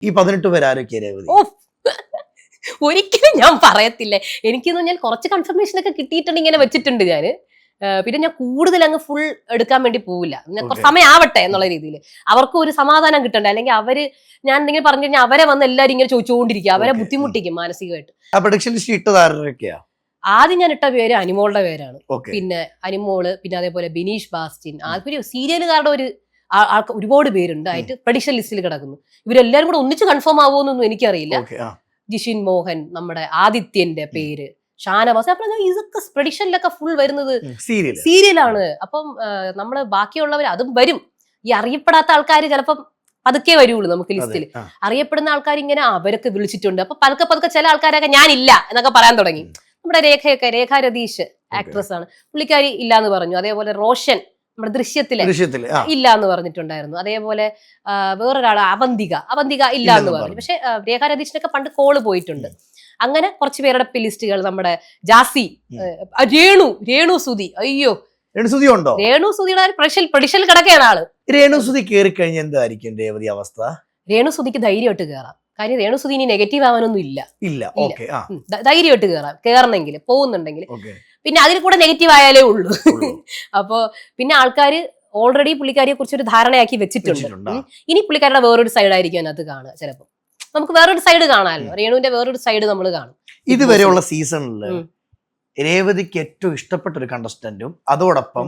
ഈ 18 പേര് ആരൊക്കെയാ രേവതി? ഒരിക്കലും ഞാൻ പറയത്തില്ല. എനിക്കെന്ന് പറഞ്ഞാൽ കുറച്ച് കൺഫർമേഷൻ ഒക്കെ കിട്ടിയിട്ടുണ്ട്, ഇങ്ങനെ വെച്ചിട്ടുണ്ട് ഞാൻ. പിന്നെ ഞാൻ കൂടുതൽ അങ്ങ് ഫുൾ എടുക്കാൻ വേണ്ടി പോവില്ല. കുറച്ച് സമയം ആവട്ടെ എന്നുള്ള രീതിയിൽ അവർക്ക് ഒരു സമാധാനം കിട്ടണ്ടേ. അല്ലെങ്കിൽ അവര് ഞാൻ എന്തെങ്കിലും പറഞ്ഞു കഴിഞ്ഞാൽ അവരെ വന്ന് എല്ലാവരും ഇങ്ങനെ ചോദിച്ചുകൊണ്ടിരിക്കുക, അവരെ ബുദ്ധിമുട്ടിക്കും മാനസികമായിട്ട്. ആദ്യം ഞാൻ ഇട്ട പേര് അനിമോളുടെ പേരാണ്. പിന്നെ അനിമോള്, പിന്നെ അതേപോലെ ബിനീഷ് ബാസ്റ്റിൻ, ഒരു സീരിയലുകാരുടെ ഒരു ഒരുപാട് പേരുണ്ട് ആയിട്ട് പ്രഡിക്ഷൻ ലിസ്റ്റിൽ കിടക്കുന്നു. ഇവരെല്ലാരും കൂടെ ഒന്നിച്ച് കൺഫേം ആവുമെന്നൊന്നും എനിക്കറിയില്ല. ജിഷിൻ മോഹൻ, നമ്മുടെ ആദിത്യന്റെ പേര്, ഷാനവാസ്, അപ്പൊ ഇതൊക്കെ പ്രഡിക്ഷനിലൊക്കെ ഫുൾ വരുന്നത് സീരിയലാണ്. അപ്പം നമ്മള് ബാക്കിയുള്ളവർ അതും വരും. ഈ അറിയപ്പെടാത്ത ആൾക്കാർ ചിലപ്പം പതുക്കെ വരുള്ളൂ നമുക്ക് ലിസ്റ്റിൽ. അറിയപ്പെടുന്ന ആൾക്കാർ ഇങ്ങനെ അവരൊക്കെ വിളിച്ചിട്ടുണ്ട്. അപ്പൊ പതുക്കെ പതുക്കെ ചില ആൾക്കാരൊക്കെ ഞാനില്ല എന്നൊക്കെ പറയാൻ തുടങ്ങി. നമ്മുടെ രേഖ രതീഷ് ആക്ട്രസ് ആണ്, പുള്ളിക്കാരി ഇല്ല എന്ന് പറഞ്ഞു. അതേപോലെ റോഷൻ നമ്മുടെ ദൃശ്യത്തിലെ ഇല്ല എന്ന് പറഞ്ഞിട്ടുണ്ടായിരുന്നു. അതേപോലെ വേറൊരാള് അവന്തിക ഇല്ല എന്ന് പറഞ്ഞു. പക്ഷെ രേഖ രതീഷിനൊക്കെ പണ്ട് കോള് പോയിട്ടുണ്ട്. അങ്ങനെ കുറച്ച് പേരുടെ ലിസ്റ്റുകൾ, നമ്മുടെ ജാസി, രേണു സുധി, അയ്യോ രേണു സുധിയുടെ പ്രഡിഷൻ കിടക്കുകയാണ് ആള്. രേണു സുധി കയറി കഴിഞ്ഞാൽ എന്തായിരിക്കും രേവതി അവസ്ഥ? രേണു സുധിക്ക് ധൈര്യമായിട്ട് കയറാം. കാര്യം രേണു സുധി ഇനി നെഗറ്റീവ് ആവാനൊന്നും ഇല്ല. ധൈര്യമായിട്ട് കയറണമെങ്കിൽ പോകുന്നുണ്ടെങ്കിൽ. പിന്നെ അതിൽ കൂടെ നെഗറ്റീവ് ആയാലേ ഉള്ളൂ. അപ്പോ പിന്നെ ആൾക്കാര് ഓൾറെഡി പുള്ളിക്കാരിയെ കുറിച്ച് ഒരു ധാരണയാക്കി വെച്ചിട്ടുണ്ട്. ഇനി പുള്ളിക്കാരുടെ വേറൊരു സൈഡ് ആയിരിക്കും അതിനകത്ത് കാണുക. ചിലപ്പോൾ നമുക്ക് വേറൊരു സൈഡ് കാണാമല്ലോ, രേണുവിന്റെ വേറൊരു സൈഡ് നമ്മൾ കാണും. ഇതുവരെയുള്ള സീസണില് രേവതിക്ക് ഏറ്റവും ഇഷ്ടപ്പെട്ട ഒരു കണ്ടസ്റ്റന്റും അതോടൊപ്പം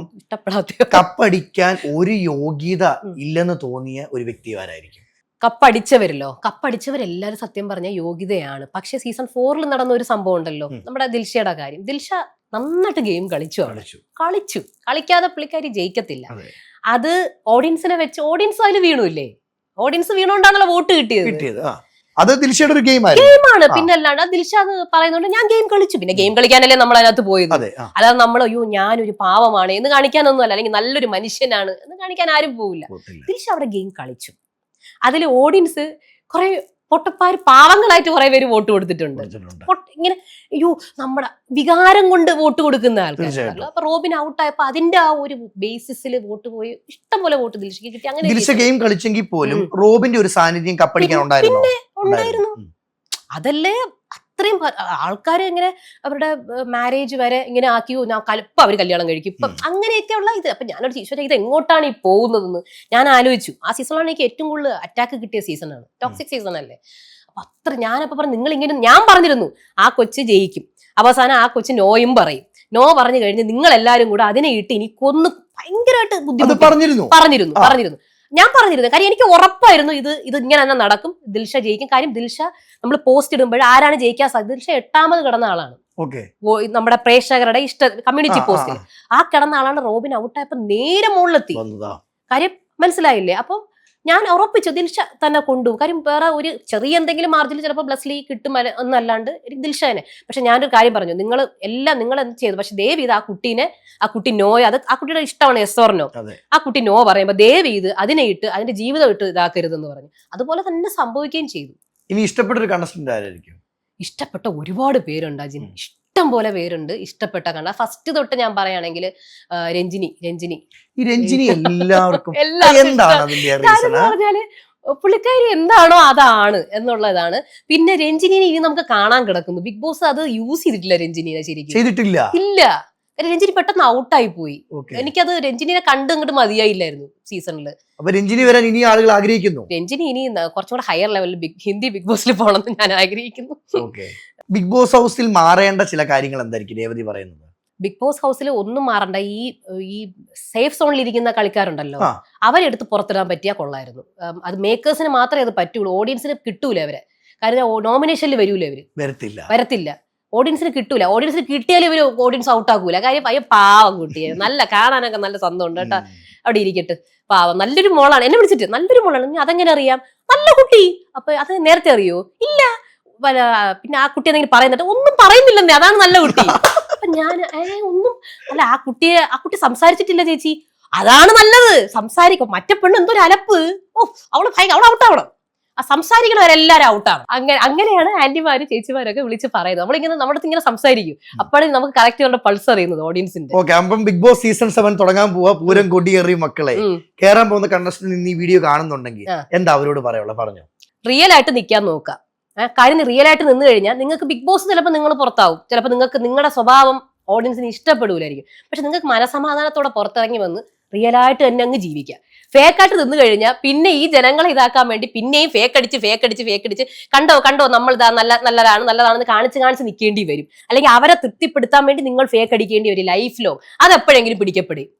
കപ്പടിക്കാൻ ഒരു യോഗ്യത ഇല്ലെന്ന് തോന്നിയ ഒരു വ്യക്തി ആരായിരിക്കും? കപ്പടിച്ചവരെല്ലാരും സത്യം പറഞ്ഞ യോഗ്യതയാണ്. പക്ഷെ സീസൺ 4 നടന്ന ഒരു സംഭവം ഉണ്ടല്ലോ, നമ്മുടെ ദിൽഷയുടെ കാര്യം. ദിൽഷ നന്നായിട്ട് ഗെയിം കളിച്ചു. കളിക്കാതെ പുള്ളിക്കാരി ജയിക്കത്തില്ല. അത് ഓഡിയൻസിനെ വെച്ച് ഓഡിയൻസ് അതിൽ വീണുല്ലേ. ഓഡിയൻസ് വീണോണ്ടാണല്ലോ വോട്ട് കിട്ടിയത്. അത് ദിൽഷയുടെ ഒരു ഗെയിമാണ്. പിന്നെ അല്ലാണ്ട് ദിൽഷ അത് പറയുന്നുണ്ട് ഞാൻ ഗെയിം കളിച്ചു. പിന്നെ ഗെയിം കളിക്കാനല്ലേ നമ്മൾ അതിനകത്ത് പോയത്. അല്ലാതെ നമ്മൾ അയ്യോ ഞാനൊരു പാവമാണ് എന്ന് കാണിക്കാനൊന്നും അല്ല, അല്ലെങ്കിൽ നല്ലൊരു മനുഷ്യനാണ് എന്ന് കാണിക്കാൻ ആരും പോവില്ല. ദിൽഷ അവിടെ ഗെയിം കളിച്ചു. അതിൽ ഓഡിയൻസ് കുറെ പൊട്ടപ്പാര് പാവങ്ങളായിട്ട് കുറെ പേര് വോട്ട് കൊടുത്തിട്ടുണ്ട്. ഇങ്ങനെ അയ്യോ നമ്മുടെ വികാരം കൊണ്ട് വോട്ട് കൊടുക്കുന്ന ആൾക്കാർ. അപ്പൊ റോബിൻ ഔട്ടായപ്പോ അതിന്റെ ആ ഒരു ബേസിസിൽ വോട്ട് പോയി ഇഷ്ടംപോലെ വോട്ട് ദിൽഷയ്ക്ക് കിട്ടി. അങ്ങനെ ദിൽഷ ഗെയിം കളിച്ചെങ്കിൽ പോലും റോബിന്റെ ഒരു സാന്നിധ്യം കപ്പടിക്കാൻ ഉണ്ടായിരുന്നു. അതല്ലേ അത്രയും ആൾക്കാര് ഇങ്ങനെ അവരുടെ മാരേജ് വരെ ഇങ്ങനെ ആക്കിയോ, ഇപ്പൊ അവര് കല്യാണം കഴിക്കും ഇപ്പം അങ്ങനെയൊക്കെയുള്ള ഇത്. അപ്പൊ ഞാനൊരു ഈശ്വര ഇത് എങ്ങോട്ടാണ് ഈ പോകുന്നതെന്ന് ഞാൻ ആലോചിച്ചു. ആ സീസണാണ് എനിക്ക് ഏറ്റവും കൂടുതൽ അറ്റാക്ക് കിട്ടിയ സീസണാണ്. ടോക്സിക് സീസൺ അല്ലേ. അപ്പൊ അത്ര ഞാനപ്പോ പറഞ്ഞു നിങ്ങൾ ഇങ്ങനെ, ഞാൻ പറഞ്ഞിരുന്നു ആ കൊച്ച് ജയിക്കും. അവസാനം ആ കൊച്ച് നോയും പറയും. നോ പറഞ്ഞു കഴിഞ്ഞ് നിങ്ങൾ എല്ലാരും കൂടെ അതിനെ ഇട്ട് എനിക്കൊന്ന് ഭയങ്കരമായിട്ട് ബുദ്ധിമുട്ട് പറഞ്ഞിരുന്നു. ഞാൻ പറഞ്ഞിരുന്നു. കാര്യം എനിക്ക് ഉറപ്പായിരുന്നു ഇത് ഇങ്ങനെ തന്നെ നടക്കും, ദിൽഷ ജയിക്കും. കാര്യം ദിൽഷ നമ്മൾ പോസ്റ്റ് ഇടുമ്പോൾ ആരാണ് ജയിക്കാൻ സാധ്യത? ദിൽഷ 8ാമത് കിടന്ന ആളാണ് നമ്മുടെ പ്രേക്ഷകരുടെ കമ്മ്യൂണിറ്റി പോസ്റ്റിൽ. ആ കിടന്ന ആളാണ്. റോബിൻ ഔട്ടായപ്പോ നേരെ മുകളിലെത്തി. കാര്യം മനസ്സിലായില്ലേ? അപ്പം ഞാൻ ഉറപ്പിച്ചു ദിൽഷ തന്നെ കൊണ്ടുപോകും. കാര്യം വേറെ ഒരു ചെറിയ എന്തെങ്കിലും മാർജിനിൽ ചിലപ്പോൾ ബ്ലസ്ലി കിട്ടും എന്നല്ലാണ്ട് ദിൽഷനെ. പക്ഷെ ഞാനൊരു കാര്യം പറഞ്ഞു, നിങ്ങൾ എന്ത് ചെയ്തു, പക്ഷെ ദേവി ഇത് ആ കുട്ടി നോയ, അത് ആ കുട്ടിയുടെ ഇഷ്ടമാണ് എസ് ഓർ നോ. ആ കുട്ടി നോ പറയുമ്പോ ദേവി ഇത് അതിനെ ഇട്ട് അതിന്റെ ജീവിതം ഇട്ട് ഇതാക്കരുതെന്ന് പറഞ്ഞു. അതുപോലെ തന്നെ സംഭവിക്കുകയും ചെയ്തു. ഇനി ഇഷ്ടപ്പെട്ട ഒരു കണ്ടസ്റ്റന്റ് ആരായിരിക്കും? ഇഷ്ടപ്പെട്ട ഒരുപാട് പേരുണ്ട് അജിൻ, ഇഷ്ടം പോലെ പേരുണ്ട് ഇഷ്ടപ്പെട്ട ഫസ്റ്റ് തൊട്ട് ഞാൻ പറയുകയാണെങ്കിൽ രഞ്ജിനി എല്ലാവർക്കും പറഞ്ഞാല് പുള്ളിക്കാരി എന്താണോ അതാണ് എന്നുള്ളതാണ്. പിന്നെ രഞ്ജിനിനെ ഇനി നമുക്ക് കാണാൻ കിടക്കുന്നു. ബിഗ് ബോസ് അത് യൂസ് ചെയ്തിട്ടില്ല രഞ്ജിനിനെ, ശരിക്കും ഇല്ല. രഞ്ജിനി പെട്ടെന്ന് ഔട്ടായി പോയി. എനിക്കത് രഞ്ജിനിനെ കണ്ട് മതിയായില്ലായിരുന്നു സീസണില്. രഞ്ജിനി വരാൻ ഇനി ആളുകൾ ആഗ്രഹിക്കുന്നു. രഞ്ജിനി ഇനി കുറച്ചുകൂടെ ഹയർ ലെവലിൽ ഹിന്ദി ബിഗ് ബോസിൽ പോകണമെന്ന് ഞാൻ ആഗ്രഹിക്കുന്നു. ബിഗ് ബോസ് ഹൗസിൽ മാറേണ്ട ചില കാര്യങ്ങൾ എന്തായിരിക്കും രേവതി പറയുന്നത്? ബിഗ് ബോസ് ഹൗസിൽ ഒന്നും മാറണ്ട. ഈ സേഫ് സോണിൽ ഇരിക്കുന്ന കളിക്കാരുണ്ടല്ലോ, അവരെടുത്ത് പുറത്തിടാൻ പറ്റിയാൽ കൊള്ളായിരുന്നു. അത് മേക്കേഴ്സിന് മാത്രമേ അത് പറ്റുള്ളൂ, ഓഡിയൻസിന് കിട്ടൂല അവരെ. കാര്യം നോമിനേഷനിൽ വരൂല അവര്, വരത്തില്ല. ഓഡിയൻസിന് കിട്ടൂല. ഓഡിയൻസിന് കിട്ടിയാലും ഇവര് ഓഡിയൻസ് ഔട്ട് ആക്കൂല. കാര്യം പയ്യ പാവം കുട്ടിയെ, നല്ല കാണാനൊക്കെ നല്ല സന്തോഷമുണ്ട് കേട്ടാ. അവിടെ ഇരിക്കട്ടെ, പാവം നല്ലൊരു മോളാണ്. എന്നെ വിളിച്ചിട്ട് നല്ലൊരു മോളാണ്. അതെങ്ങനെ അറിയാം? നല്ല കുട്ടി. അപ്പൊ അത് നേരത്തെ അറിയോ? ഇല്ല. പിന്നെ ആ കുട്ടി എന്തെങ്കിലും പറയുന്നിട്ട് ഒന്നും പറയുന്നില്ലെന്നേ, അതാണ് നല്ല കുട്ടി. അപ്പൊ ഞാൻ ഒന്നും അല്ല, ആ കുട്ടി സംസാരിച്ചിട്ടില്ല ചേച്ചി, അതാണ് നല്ലത്. സംസാരിക്കും. മറ്റേ പെണ്ണ് എന്തോ ഒരു അലപ്പ്. അവള് ഔട്ടാവണം. ആ സംസാരിക്കുന്നവരെല്ലാരും ഔട്ടാണ്. അങ്ങനെയാണ് ആന്റിമാരും ചേച്ചിമാരൊക്കെ വിളിച്ച് പറയുന്നത്. നമ്മളിങ്ങനെ നമ്മുടെ അടുത്ത് ഇങ്ങനെ സംസാരിക്കും. അപ്പോഴേ നമുക്ക് കറക്റ്റ് അവരുടെ പൾസ് അറിയുന്നത് ഓഡിയൻസിന്റെ. അപ്പം ബിഗ് ബോസ് സീസൺ 7 തുടങ്ങാൻ പോവാ. പൂരം കൊടിയേറി മക്കളെ കേറാൻ പോകുന്ന കണ്ടസ്റ്റന്റ് ഈ വീഡിയോ കാണുന്നുണ്ടെങ്കിൽ എന്താ അവരോട് പറയാനുള്ള? പറഞ്ഞോ. റിയൽ ആയിട്ട് നിൽക്കാൻ നോക്കുക. കാര്യം റിയൽ ആയിട്ട് നിന്ന് കഴിഞ്ഞാൽ നിങ്ങൾക്ക് ബിഗ് ബോസ് ചിലപ്പോൾ നിങ്ങൾ പുറത്താവും, ചിലപ്പോൾ നിങ്ങൾക്ക് നിങ്ങളുടെ സ്വഭാവം ഓഡിയൻസിന് ഇഷ്ടപ്പെടൂലായിരിക്കും. പക്ഷെ നിങ്ങൾക്ക് മനസമാധാനത്തോടെ പുറത്തിറങ്ങി വന്ന് റിയൽ ആയിട്ട് തന്നെ അങ്ങ് ജീവിക്കാം. ഫേക്കായിട്ട് നിന്ന് കഴിഞ്ഞാൽ പിന്നെ ഈ ജനങ്ങളെ ഇതാക്കാൻ വേണ്ടി പിന്നെയും ഫേക്കടിച്ച് കണ്ടോ നമ്മൾ ഇതാ നല്ലതാണെന്ന് കാണിച്ച് നിൽക്കേണ്ടി വരും. അല്ലെങ്കിൽ അവരെ തൃപ്തിപ്പെടുത്താൻ വേണ്ടി നിങ്ങൾ ഫേക്കടിക്കേണ്ടി വരും ലൈഫിലോ. അതെപ്പോഴെങ്കിലും പിടിക്കപ്പെടും,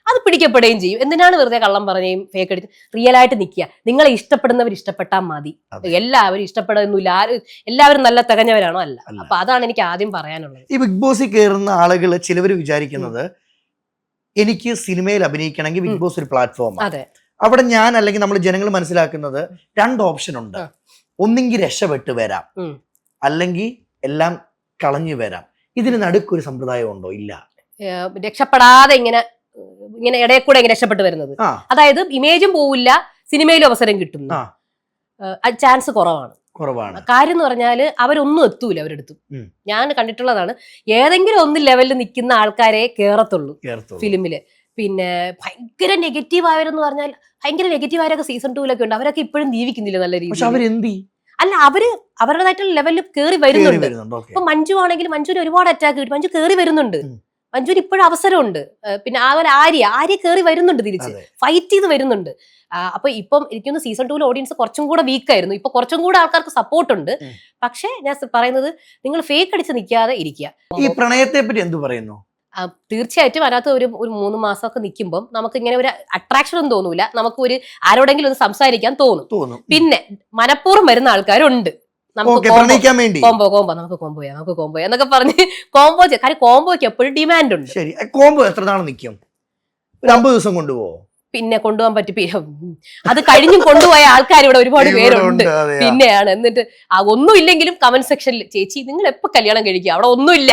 അത് പിടിക്കപ്പെടുകയും ചെയ്യും. എന്തിനാണ് വെറുതെ കള്ളം പറയുകയും ഫേക്കടിച്ച്? റിയൽ ആയിട്ട് നിൽക്കുക. നിങ്ങളെ ഇഷ്ടപ്പെടുന്നവർ ഇഷ്ടപ്പെട്ടാൽ മതി. എല്ലാവരും ഇഷ്ടപ്പെടുന്നില്ല, എല്ലാവരും നല്ല തികഞ്ഞവരാണോ? അല്ല. അപ്പൊ അതാണ് എനിക്ക് ആദ്യം പറയാനുള്ളത്. ഈ ബിഗ് ബോസിൽ കയറുന്ന ആളുകൾ ചിലവർ വിചാരിക്കുന്നത് എനിക്ക് സിനിമയിൽ അഭിനയിക്കണമെങ്കിൽ ബിഗ് ബോസ് ഒരു പ്ലാറ്റ്ഫോമാണ്. അവിടെ ഞാൻ അല്ലെങ്കിൽ നമ്മൾ ജനങ്ങൾ മനസ്സിലാക്കുന്നത് 2 ഓപ്ഷൻ ഉണ്ട്. ഒന്നെങ്കിൽ രക്ഷപ്പെട്ട് വരാം, അല്ലെങ്കിൽ എല്ലാം കളഞ്ഞു വരാം. ഇതിന് നടുക്കൊരു സമ്പ്രദായം ഉണ്ടോ? ഇല്ല. രക്ഷപ്പെടാതെ ഇങ്ങനെ ഇടയിൽ കൂടെ രക്ഷപ്പെട്ട് വരുന്നത്, അതായത് ഇമേജും പോവില്ല, സിനിമയിലും അവസരം കിട്ടുന്നു, ചാൻസ് കുറവാണ്. കാര്യം എന്ന് പറഞ്ഞാല് അവരൊന്നും എത്തൂല അവരെടുത്തു. ഞാൻ കണ്ടിട്ടുള്ളതാണ്, ഏതെങ്കിലും ഒന്ന് ലെവലിൽ നിൽക്കുന്ന ആൾക്കാരെ കേറത്തുള്ളൂ ഫിലിമില്. പിന്നെ ഭയങ്കര നെഗറ്റീവ് ആയവരെന്ന് പറഞ്ഞാൽ ഭയങ്കര നെഗറ്റീവ് ആയവരൊക്കെ സീസൺ 2-ലൊക്കെ ഉണ്ട്. അവരൊക്കെ ഇപ്പോഴും ജീവിക്കുന്നില്ല നല്ല രീതിയിൽ. അല്ല, അവര് അവരുടേതായിട്ടുള്ള ലെവലിൽ കയറി വരുന്നുണ്ട്. ഇപ്പൊ മഞ്ജു ആണെങ്കിൽ മഞ്ജുവിന് ഒരുപാട് അറ്റാക്ക് കിട്ടും, മഞ്ജു കയറി വരുന്നുണ്ട്, മഞ്ജുവിന് ഇപ്പോഴും അവസരമുണ്ട്. പിന്നെ അതുപോലെ ആര്യ കയറി വരുന്നുണ്ട്, തിരിച്ച് ഫൈറ്റ് ചെയ്ത് വരുന്നുണ്ട്. അപ്പൊ ഇപ്പം എനിക്കൊന്ന് സീസൺ 2 ഓഡിയൻസ് കുറച്ചും കൂടെ വീക്കായിരുന്നു. ഇപ്പൊ കുറച്ചും കൂടെ ആൾക്കാർക്ക് സപ്പോർട്ട് ഉണ്ട്. പക്ഷെ ഞാൻ പറയുന്നത്, നിങ്ങൾ ഫേക്ക് അടിച്ച് നിൽക്കാതെ ഇരിക്കുക. ഈ പ്രണയത്തെ പറ്റി എന്ത് പറയുന്നു? തീർച്ചയായിട്ടും അതിനകത്ത് ഒരു 3 മാസമൊക്കെ നിൽക്കുമ്പോൾ നമുക്ക് ഇങ്ങനെ ഒരു അട്രാക്ഷൻ ഒന്നും തോന്നൂല. നമുക്ക് ഒരു ആരോടെങ്കിലും ഒന്ന് സംസാരിക്കാൻ തോന്നും. പിന്നെ മനഃപൂർവ്വം വരുന്ന ആൾക്കാരുണ്ട്, നമുക്ക് കോംബോ എന്നൊക്കെ പറഞ്ഞ് കോംബോ. കാര്യം കോംബോയ്ക്ക് എപ്പോഴും ഡിമാൻഡ് ഉണ്ട്. ശരി, കോംബോ എത്ര നാൾ നിൽക്കും? 50 ദിവസം കൊണ്ടുപോകും. പിന്നെ കൊണ്ടുപോകാൻ പറ്റും. അത് കഴിഞ്ഞും കൊണ്ടുപോയ ആൾക്കാർ ഇവിടെ ഒരുപാട് പേരുണ്ട്. പിന്നെയാണ് എന്നിട്ട് ഒന്നും ഇല്ലെങ്കിലും കമന്റ് സെക്ഷനിൽ ചേച്ചി നിങ്ങൾ എപ്പോ കല്യാണം കഴിക്കുക, അവിടെ ഒന്നുമില്ല.